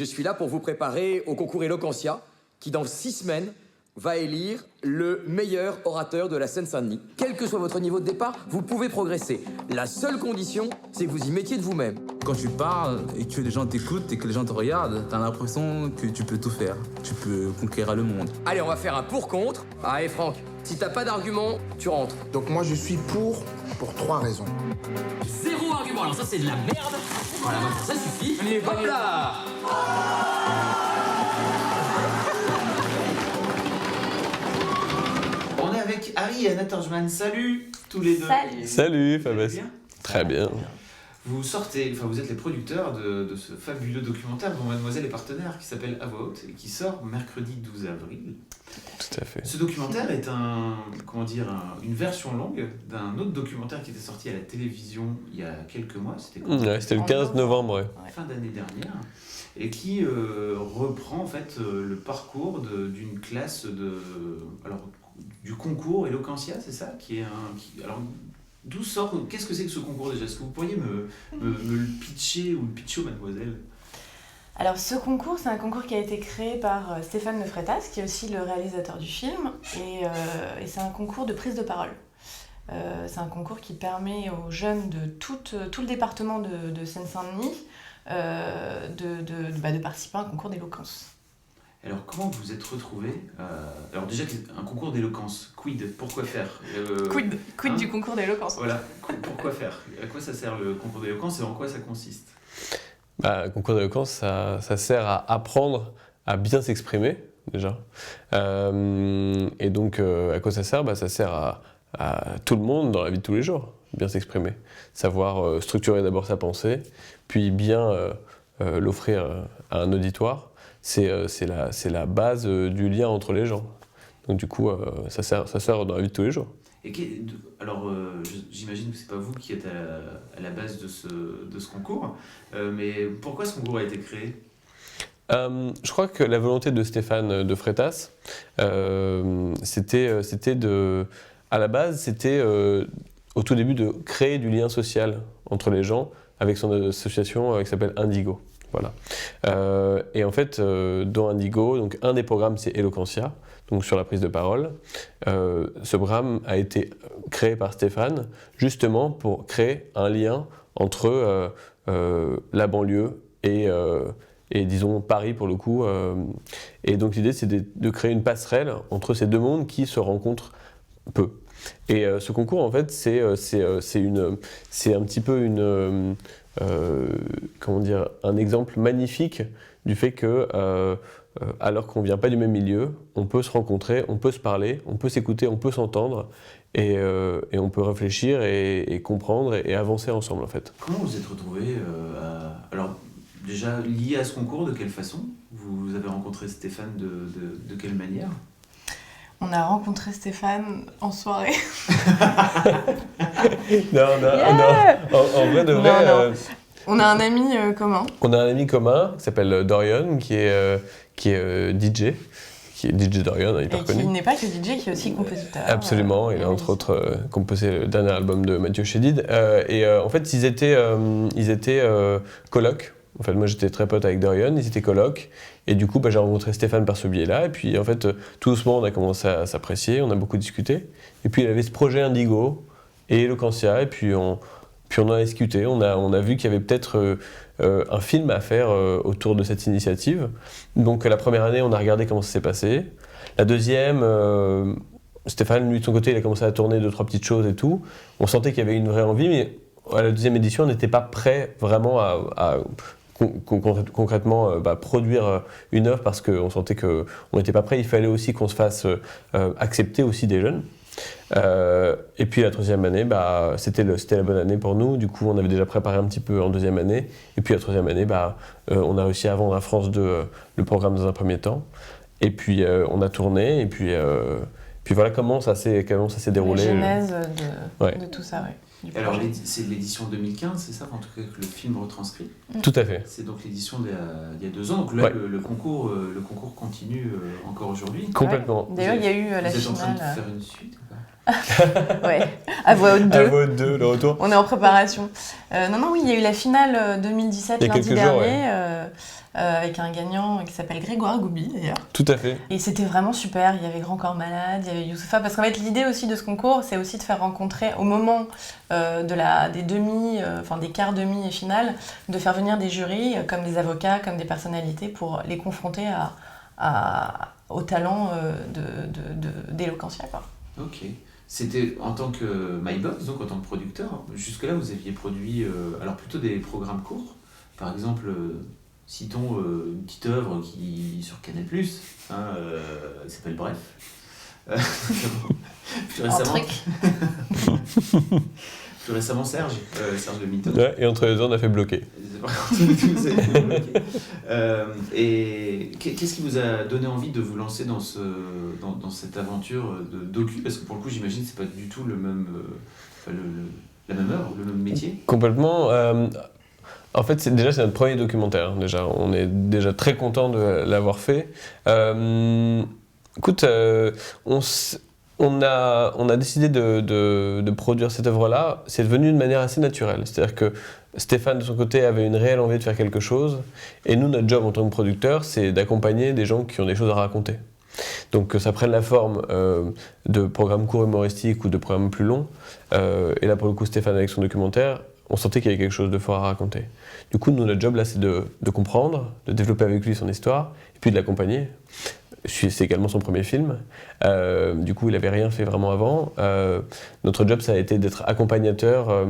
Je suis là pour vous préparer au concours Eloquentia, qui dans 6 semaines va élire le meilleur orateur de la Seine-Saint-Denis. Quel que soit votre niveau de départ, vous pouvez progresser. La seule condition, c'est que vous y mettiez de vous-même. Quand tu parles et que les gens t'écoutent et que les gens te regardent, t'as l'impression que tu peux tout faire. Tu peux conquérir le monde. Allez, on va faire un pour-contre. Ah, et Franck, si t'as pas d'argument, tu rentres. Donc moi, je suis pour 3 raisons. 0 argument, alors ça c'est de la merde. Voilà, donc ça suffit. Allez, Hop là. On est avec Harry et Anna Torjman. Salut tous les deux. Salut Vous allez Fabès. bien ? Très bien. Vous sortez, enfin vous êtes les producteurs de ce fabuleux documentaire dont Mademoiselle est partenaire qui s'appelle À Voix Haute et qui sort mercredi 12 avril. Tout à fait. Ce documentaire est une version longue d'un autre documentaire qui était sorti à la télévision il y a quelques mois. C'était quand ? Ouais, c'était le 15 novembre, ouais. Fin d'année dernière, et qui reprend en fait le parcours d'une classe du concours Eloquentia, c'est ça alors, d'où sort, qu'est-ce que c'est que ce concours déjà ? Est-ce que vous pourriez me le pitcher ou le pitcher, mademoiselle ? Alors ce concours, c'est un concours qui a été créé par Stéphane Le Freitas, qui est aussi le réalisateur du film, et c'est un concours de prise de parole. C'est un concours qui permet aux jeunes de tout le département de Seine-Saint-Denis de participer à un concours d'éloquence. Alors comment vous vous êtes retrouvés alors déjà, un concours d'éloquence, quid ? Pourquoi faire Quid du concours d'éloquence. Voilà, pourquoi faire ? À quoi ça sert le concours d'éloquence et en quoi ça consiste ? Le concours d'éloquence, ça sert à apprendre à bien s'exprimer, déjà. Et donc, à quoi ça sert ? Ça sert à tout le monde dans la vie de tous les jours, bien s'exprimer. Savoir structurer d'abord sa pensée, puis bien l'offrir à un auditoire. C'est la base du lien entre les gens. Donc du coup, ça sert dans la vie de tous les jours. Et j'imagine que c'est pas vous qui êtes à la base de ce concours, mais pourquoi ce concours a été créé ? Je crois que la volonté de Stéphane de Freitas, c'était à la base, c'était au tout début de créer du lien social entre les gens avec son association qui s'appelle Indigo. Voilà. Et en fait, dans Indigo, donc un des programmes c'est Eloquentia, donc sur la prise de parole. Ce programme a été créé par Stéphane justement pour créer un lien entre la banlieue et disons Paris pour le coup. Et donc l'idée c'est de créer une passerelle entre ces deux mondes qui se rencontrent peu. Et ce concours en fait c'est un petit peu un exemple magnifique du fait que alors qu'on vient pas du même milieu, on peut se rencontrer, on peut se parler, on peut s'écouter, on peut s'entendre et on peut réfléchir et comprendre et avancer ensemble en fait. Comment vous êtes retrouvés alors déjà liés à ce concours, de quelle façon ? Vous avez rencontré Stéphane de quelle manière ? On a rencontré Stéphane en soirée. Non. En vrai de vrai. Non. On a un ami commun. On a un ami commun qui s'appelle Dorian, qui est DJ, qui est DJ Dorian, hyper connu. Et qui n'est pas que DJ, qui est aussi compositeur. Absolument, il a entre autres composé le dernier album de Mathieu Chédid. En fait, ils étaient colocs. En fait, moi j'étais très pote avec Dorian, ils étaient colocs. Et du coup, j'ai rencontré Stéphane par ce biais-là. Et puis en fait, tout doucement, on a commencé à s'apprécier, on a beaucoup discuté. Et puis il avait ce projet Indigo et Eloquentia, et puis on en a discuté. On a vu qu'il y avait peut-être un film à faire autour de cette initiative. Donc la première année, on a regardé comment ça s'est passé. La deuxième, Stéphane, lui de son côté, il a commencé à tourner 2-3 petites choses et tout. On sentait qu'il y avait une vraie envie, mais à la deuxième édition, on n'était pas prêt vraiment à concrètement produire une œuvre parce qu'on sentait qu'on n'était pas prêt. Il fallait aussi qu'on se fasse accepter aussi des jeunes. Et puis la troisième année, c'était la bonne année pour nous. Du coup, on avait déjà préparé un petit peu en deuxième année. Et puis la troisième année, on a réussi à vendre à France 2 le programme dans un premier temps. Et puis on a tourné. Et puis voilà comment ça s'est déroulé. La genèse de tout ça, ouais. Alors c'est l'édition 2015, c'est ça, en tout cas que le film retranscrit. Tout à fait. C'est donc l'édition d'il y a 2 ans. Donc là, le concours continue encore aujourd'hui. Complètement. Ouais. D'ailleurs, il y a eu la finale. Vous êtes en train de faire une suite ou pas ? Ouais, À Voix Haute 2. À Voix Haute 2, le retour. On est en préparation. Non, oui, il y a eu la finale 2017 lundi dernier. avec un gagnant qui s'appelle Grégoire Goubi d'ailleurs. Tout à fait. Et c'était vraiment super, il y avait Grand Corps Malade, il y avait Youssoupha, parce qu'en fait l'idée aussi de ce concours, c'est aussi de faire rencontrer au moment des quarts, demi et finales, de faire venir des jurys comme des avocats, comme des personnalités pour les confronter au talent d'Eloquentia, quoi. Ok. C'était en tant que MyBox, donc en tant que producteur. Jusque-là, vous aviez produit alors plutôt des programmes courts. Par exemple, citons une petite œuvre sur Canal+, s'appelle Bref. Plus récemment, plus récemment Serge Le Mito. Ouais, et entre les deux, on a fait bloquer. Et qu'est-ce qui vous a donné envie de vous lancer dans cette aventure de docu? Parce que pour le coup, j'imagine que c'est pas du tout la même œuvre, le même métier. Complètement. En fait, c'est notre premier documentaire. Déjà, on est déjà très content de l'avoir fait. Écoute, on a décidé de produire cette œuvre-là. C'est devenu de manière assez naturelle. C'est-à-dire que Stéphane, de son côté, avait une réelle envie de faire quelque chose. Et nous, notre job en tant que producteur, c'est d'accompagner des gens qui ont des choses à raconter. Donc que ça prenne la forme de programmes courts humoristiques ou de programmes plus longs. Et là, pour le coup, Stéphane, avec son documentaire, on sentait qu'il y avait quelque chose de fort à raconter. Du coup, nous, notre job, là, c'est de comprendre, de développer avec lui son histoire, et puis de l'accompagner. C'est également son premier film. Du coup, il n'avait rien fait vraiment avant. Notre job, ça a été d'être accompagnateur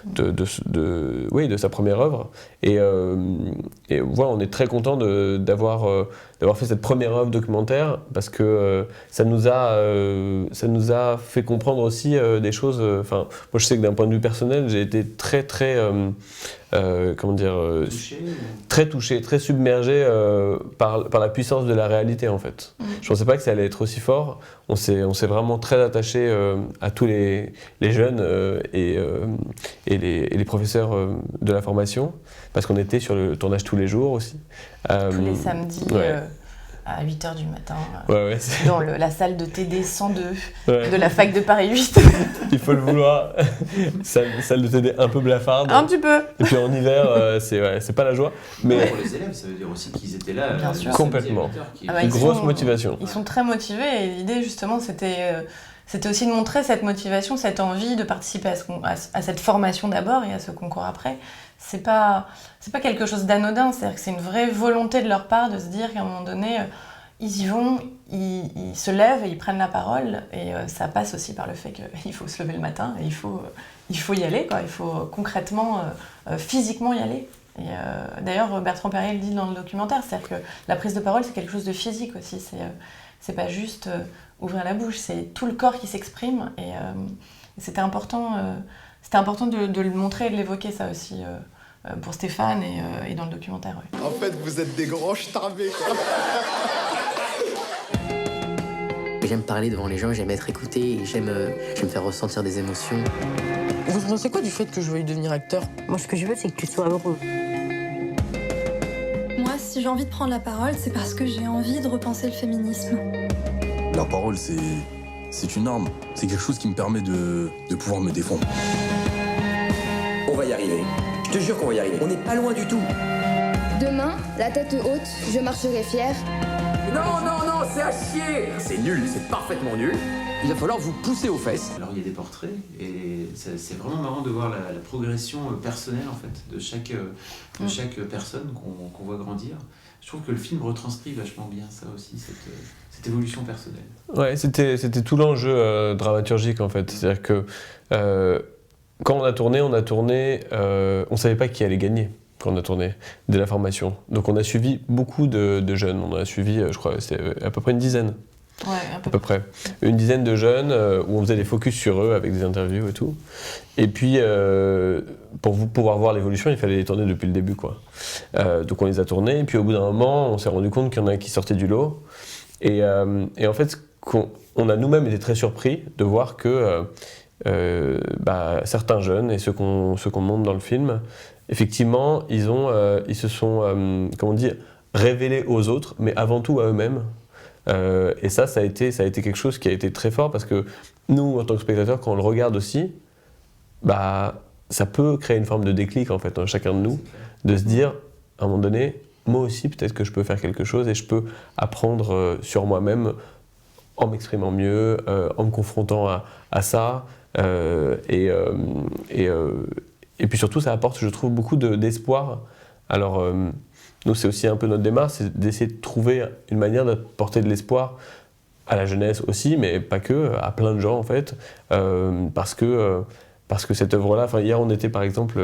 de sa première œuvre. Et voilà, on est très content d'avoir fait cette première œuvre documentaire parce que ça nous a fait comprendre aussi des choses. Moi, je sais que d'un point de vue personnel, j'ai été très touché, très submergé par la puissance de la réalité en fait. Je pensais pas que ça allait être aussi fort. On s'est vraiment très attaché à tous les jeunes et les professeurs de la formation parce qu'on était sur le tournage tous les jours aussi. Tous les samedis. Ouais. À 8h du matin, dans la salle de TD 102 de la fac de Paris 8. Il faut le vouloir. salle de TD un peu blafarde. Un petit peu. Et puis en hiver, c'est pas la joie. Mais pour les élèves, ça veut dire aussi qu'ils étaient là. Bien sûr. Complètement. Grosse motivation. Ils sont très motivés et l'idée justement c'était aussi de montrer cette motivation, cette envie de participer à cette formation d'abord et à ce concours après. C'est pas quelque chose d'anodin, c'est-à-dire que c'est une vraie volonté de leur part de se dire qu'à un moment donné, ils y vont, ils se lèvent et ils prennent la parole. Et ça passe aussi par le fait qu'il faut se lever le matin et il faut y aller, quoi. Il faut concrètement, physiquement y aller. Et d'ailleurs, Bertrand Perrier le dit dans le documentaire, c'est-à-dire que la prise de parole, c'est quelque chose de physique aussi. C'est pas juste ouvrir la bouche, c'est tout le corps qui s'exprime. Et c'était important de le montrer et de l'évoquer, ça aussi, pour Stéphane et dans le documentaire. Ouais. En fait, vous êtes des grands starbés, quoi. J'aime parler devant les gens, j'aime être écouté, et j'aime me faire ressentir des émotions. Vous pensez quoi du fait que je veuille devenir acteur? Moi, ce que je veux, c'est que tu sois heureux. Moi, si j'ai envie de prendre la parole, c'est parce que j'ai envie de repenser le féminisme. La parole, c'est une arme. C'est quelque chose qui me permet de pouvoir me défendre. On va y arriver. Je te jure qu'on va y arriver. On n'est pas loin du tout. Demain, la tête haute, je marcherai fière. Non, c'est à chier. C'est nul, c'est parfaitement nul. Il va falloir vous pousser aux fesses. Alors il y a des portraits et c'est vraiment marrant de voir la progression personnelle en fait de chaque personne qu'on voit grandir. Je trouve que le film retranscrit vachement bien ça aussi, cette évolution personnelle. Ouais, c'était tout l'enjeu dramaturgique en fait. C'est-à-dire que quand on a tourné, on savait pas qui allait gagner quand on a tourné dès la formation. Donc on a suivi beaucoup de jeunes. On en a suivi, je crois, c'était à peu près une dizaine. Ouais, à peu près. Une dizaine de jeunes où on faisait des focus sur eux avec des interviews et tout. Et puis, pour pouvoir voir l'évolution, il fallait les tourner depuis le début, quoi. Donc on les a tournés. Et puis au bout d'un moment, on s'est rendu compte qu'il y en a qui sortaient du lot. Et en fait, on a nous-mêmes été très surpris de voir que certains jeunes et ceux qu'on montre dans le film, effectivement, ils se sont, révélés aux autres, mais avant tout à eux-mêmes. Et ça a été quelque chose qui a été très fort parce que nous, en tant que spectateurs, quand on le regarde aussi, ça peut créer une forme de déclic en fait, dans chacun de nous, de se dire à un moment donné, moi aussi, peut-être que je peux faire quelque chose et je peux apprendre sur moi-même en m'exprimant mieux, en me confrontant à ça. Et puis surtout, ça apporte, je trouve, beaucoup d'espoir. Alors, nous, c'est aussi un peu notre démarche, c'est d'essayer de trouver une manière d'apporter de l'espoir à la jeunesse aussi, mais pas que, à plein de gens en fait, parce que cette œuvre-là, hier on était par exemple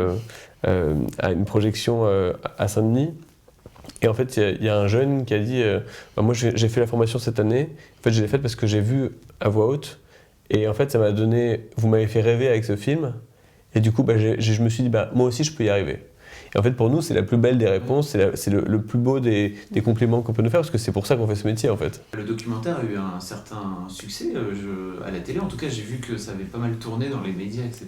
à une projection à Saint-Denis, et en fait il y a un jeune qui a dit moi j'ai fait la formation cette année, en fait je l'ai faite parce que j'ai vu à voix haute, et en fait ça m'a donné, vous m'avez fait rêver avec ce film, et du coup je me suis dit moi aussi je peux y arriver. Et en fait, pour nous, c'est la plus belle des réponses, c'est le plus beau des compliments qu'on peut nous faire, parce que c'est pour ça qu'on fait ce métier, en fait. Le documentaire a eu un certain succès à la télé. En tout cas, j'ai vu que ça avait pas mal tourné dans les médias, etc.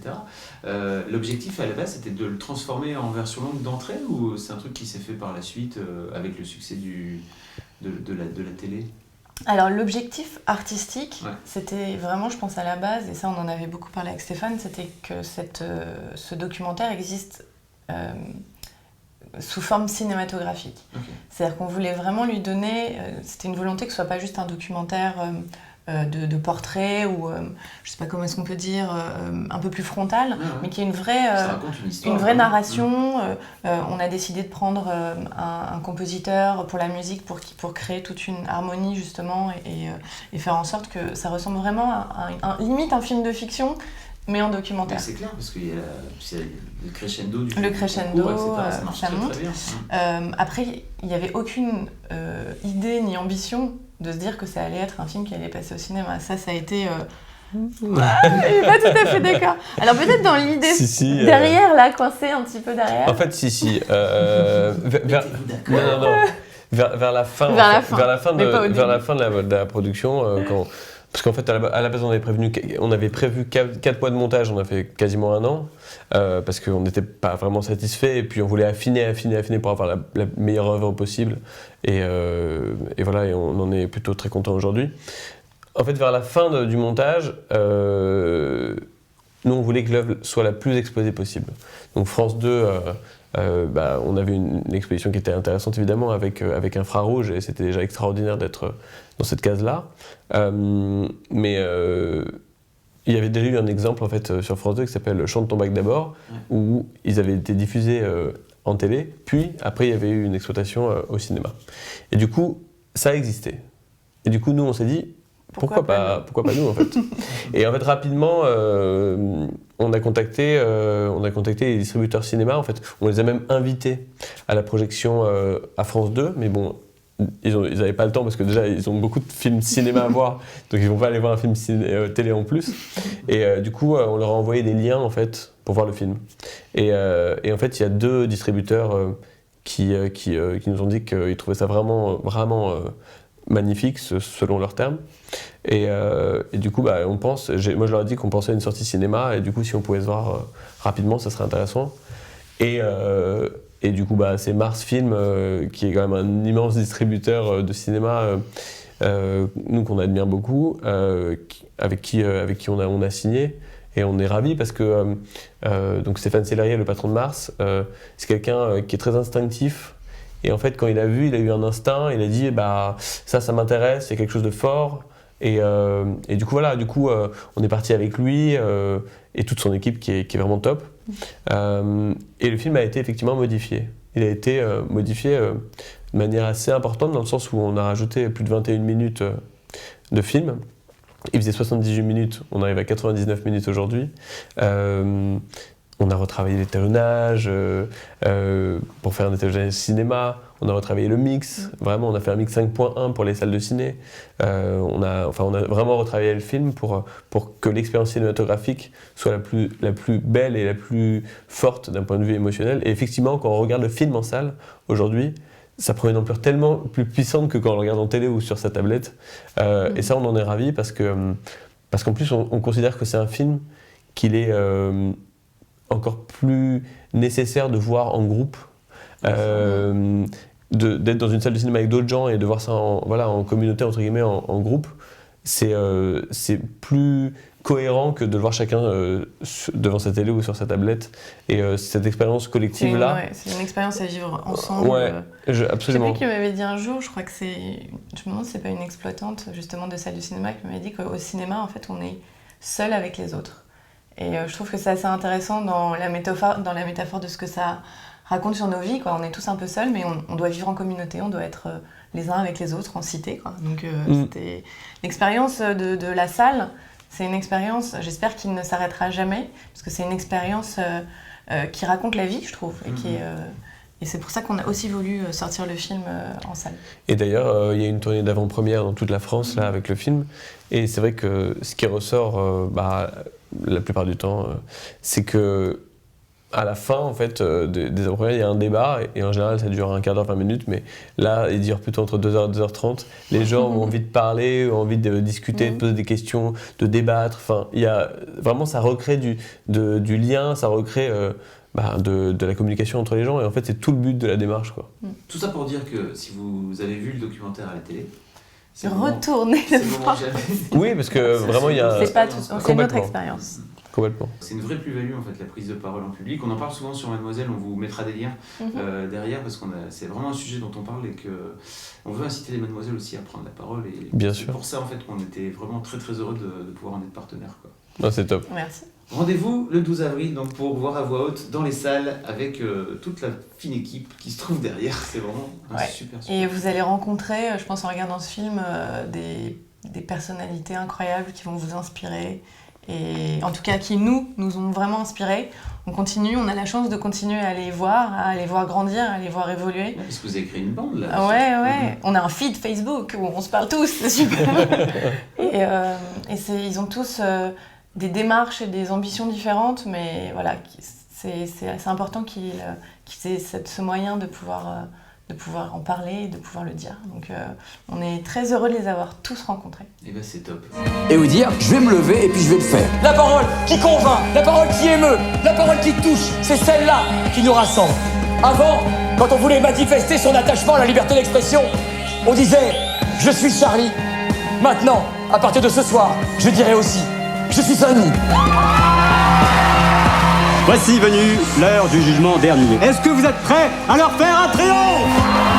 L'objectif, à la base, c'était de le transformer en version longue d'entrée, ou c'est un truc qui s'est fait par la suite avec le succès de la télé ? Alors l'objectif artistique, c'était vraiment, je pense à la base, et ça on en avait beaucoup parlé avec Stéphane, c'était que ce documentaire existe sous forme cinématographique. Okay. C'est-à-dire qu'on voulait vraiment lui donner, c'était une volonté que ce soit pas juste un documentaire de portrait ou je sais pas comment est-ce qu'on peut dire, un peu plus frontal, mais qui est une vraie narration. On a décidé de prendre un compositeur pour la musique pour créer toute une harmonie justement et faire en sorte que ça ressemble vraiment à limite un film de fiction, mais en documentaire. C'est clair, parce qu'il y a le crescendo du Le crescendo, concours, etc. Ça marche ça très, monte. Très bien. Après, il n'y avait aucune idée ni ambition de se dire que ça allait être un film qui allait passer au cinéma. Ça a été... je suis pas tout à fait d'accord. Alors peut-être dans l'idée derrière, là, coincé un petit peu derrière. En fait, vers la fin de la production, parce qu'en fait, à la base, on avait prévu 4 mois de montage, on a fait quasiment 1 an, parce qu'on n'était pas vraiment satisfait, et puis on voulait affiner pour avoir la meilleure œuvre possible, et voilà, et on en est plutôt très content aujourd'hui. En fait, vers la fin du montage, nous, on voulait que l'œuvre soit la plus exposée possible. Donc France 2, on avait une exposition qui était intéressante évidemment avec Infrarouge, et c'était déjà extraordinaire d'être dans cette case-là. Mais il y avait déjà eu un exemple en fait sur France 2 qui s'appelle Chante ton bac d'abord, où ils avaient été diffusés en télé, puis après il y avait eu une exploitation au cinéma. Et du coup, ça existait. Et du coup, nous, on s'est dit, pourquoi pas nous en fait. Et en fait, rapidement, on a contacté les distributeurs cinéma. En fait, on les a même invités à la projection à France 2, mais bon, ils n'avaient pas le temps parce que déjà ils ont beaucoup de films cinéma à voir, donc ils vont pas aller voir un film télé en plus. Et du coup, on leur a envoyé des liens en fait pour voir le film. Et en fait, il y a 2 distributeurs qui nous ont dit qu'ils trouvaient ça vraiment magnifique selon leurs termes, et du coup on pense, moi je leur ai dit qu'on pensait à une sortie cinéma, et du coup si on pouvait se voir rapidement ça serait intéressant, et du coup c'est Mars Film qui est quand même un immense distributeur de cinéma, nous qu'on admire beaucoup, avec qui on a signé, et on est ravis parce que donc Stéphane Sellerier, le patron de Mars, c'est quelqu'un qui est très instinctif. Et en fait, quand il a eu un instinct, il a dit ça m'intéresse, c'est quelque chose de fort. Et du coup, voilà, on est parti avec lui et toute son équipe qui est vraiment top. Et le film a été effectivement modifié. Il a été modifié de manière assez importante, dans le sens où on a rajouté plus de 21 minutes de film. Il faisait 78 minutes, on arrive à 99 minutes aujourd'hui. On a retravaillé l'étalonnage pour faire un étalonnage cinéma. On a retravaillé le mix. Vraiment, on a fait un mix 5.1 pour les salles de ciné. On a vraiment retravaillé le film pour que l'expérience cinématographique soit la plus belle et la plus forte d'un point de vue émotionnel. Et effectivement, quand on regarde le film en salle, aujourd'hui, ça prend une ampleur tellement plus puissante que quand on le regarde en télé ou sur sa tablette. Et ça, on en est ravis parce qu'en plus, on considère que c'est un film qu'il est... encore plus nécessaire de voir en groupe, d'être dans une salle de cinéma avec d'autres gens et de voir ça en communauté, entre guillemets, en groupe, c'est plus cohérent que de le voir chacun devant sa télé ou sur sa tablette. Et cette expérience collective-là... C'est une expérience à vivre ensemble. Absolument. Je sais plus qui m'avait dit un jour, je crois que c'est... Je me demande si c'est pas une exploitante justement de salle de cinéma qui m'avait dit qu'au cinéma, en fait, on est seul avec les autres. Et je trouve que c'est assez intéressant dans la métaphore de ce que ça raconte sur nos vies, quoi. On est tous un peu seuls, mais on doit vivre en communauté, on doit être les uns avec les autres, en cité, quoi. Donc c'était l'expérience de la salle, c'est une expérience, j'espère qu'il ne s'arrêtera jamais, parce que c'est une expérience qui raconte la vie, je trouve, et c'est pour ça qu'on a aussi voulu sortir le film en salle. Et d'ailleurs, il y a une tournée d'avant-première dans toute la France, là, avec le film, et c'est vrai que ce qui ressort, la plupart du temps, c'est que à la fin, en fait, des avant-premières, il y a un débat, et en général, ça dure un quart d'heure, 20 minutes, mais là, il dure plutôt entre 2h et 2h30. Les gens ont envie de parler, ont envie de discuter, de poser des questions, de débattre. Enfin, il y a, vraiment, ça recrée du lien, ça recrée de la communication entre les gens, et en fait, c'est tout le but de la démarche, quoi. Tout ça pour dire que si vous avez vu le documentaire à la télé, retournez le voir. Oui, parce que vraiment, il y a... C'est une autre expérience. Complètement. C'est une vraie plus-value en fait, la prise de parole en public. On en parle souvent sur Mademoiselle, on vous mettra des liens derrière parce que c'est vraiment un sujet dont on parle et qu'on veut inciter les Mademoiselles aussi à prendre la parole. Et c'est pour ça en fait qu'on était vraiment très très heureux de pouvoir en être partenaire, quoi. Ah, c'est top. Merci. Rendez-vous le 12 avril donc, pour voir à voix haute dans les salles avec toute la fine équipe qui se trouve derrière. C'est vraiment un super. Et vous allez rencontrer, je pense en regardant ce film, des personnalités incroyables qui vont vous inspirer. Et en tout cas qui nous ont vraiment inspirés. On continue, on a la chance de continuer à les voir grandir, à les voir évoluer. Parce que vous avez créé une bande là. Ouais. On a un feed Facebook où on se parle tous, c'est super. et ils ont tous des démarches et des ambitions différentes, mais voilà, c'est important qu'ils aient ce moyen de pouvoir en parler et de pouvoir le dire. Donc on est très heureux de les avoir tous rencontrés. Et ben c'est top. Et vous dire, je vais me lever et puis je vais le faire. La parole qui convainc, la parole qui émeut, la parole qui touche, c'est celle-là qui nous rassemble. Avant, quand on voulait manifester son attachement à la liberté d'expression, on disait « Je suis Charlie ». Maintenant, à partir de ce soir, je dirai aussi « Je suis Sonny ». Voici venue l'heure du jugement dernier. Est-ce que vous êtes prêts à leur faire un triomphe ?